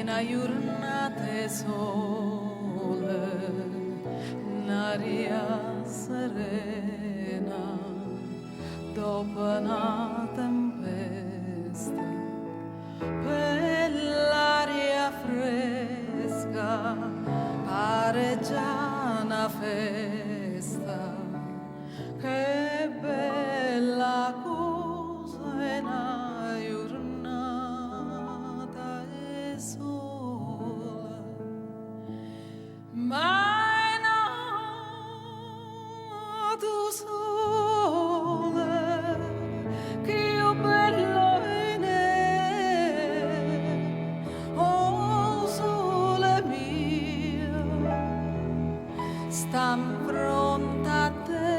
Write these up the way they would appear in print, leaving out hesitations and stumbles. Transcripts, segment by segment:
una giornata sole, un'aria serena, dopo una tempesta, per l'aria fresca, pare già una festa, che bella cosa è una giornata e sola, ma è nato sole, che io bello in oh sole mio, sta in fronte a te.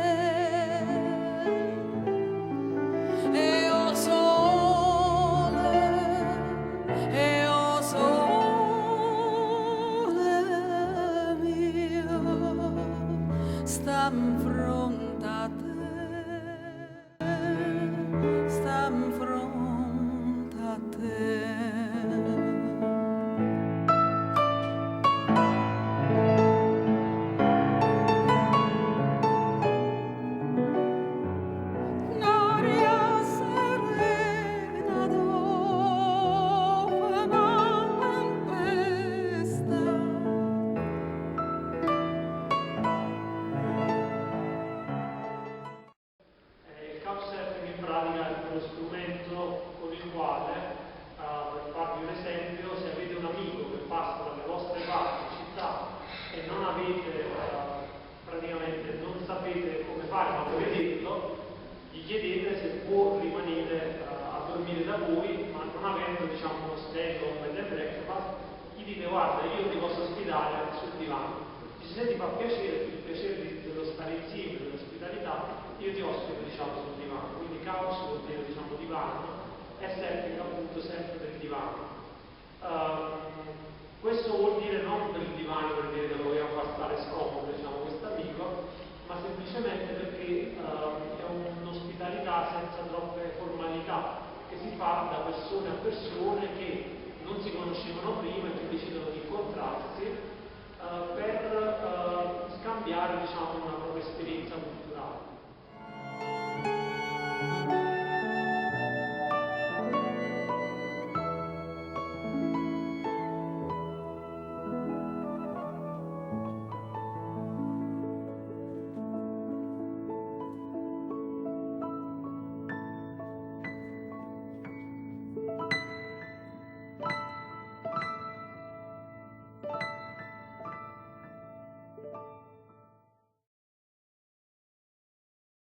Sta in fronte a te, sta in fronte a te. Un'aria serena dopo una tempesta, lo strumento con il quale, per farvi un esempio, se avete un amico che passa dalle vostre parti città e non avete, praticamente non sapete come fare, ma volete vederlo, gli chiedete se può rimanere a dormire da voi, ma non avendo, diciamo, uno stay o un bed and breakfast, gli dite: guarda, io ti posso ospitare sul divano. Se ti fa piacere, per il piacere dello stare insieme, dell'ospitalità, io ti ospito, diciamo, sul divano. Quindi couch vuol dire, diciamo, divano, è sempre, appunto, sempre del divano. Questo vuol dire non per il divano, per dire che lo vogliamo far stare scomodo, diciamo, quest'amico, ma semplicemente perché è un'ospitalità senza troppe formalità, che si fa da persone a persone che non si conoscevano prima e che decidono di incontrarsi per scambiare, diciamo, una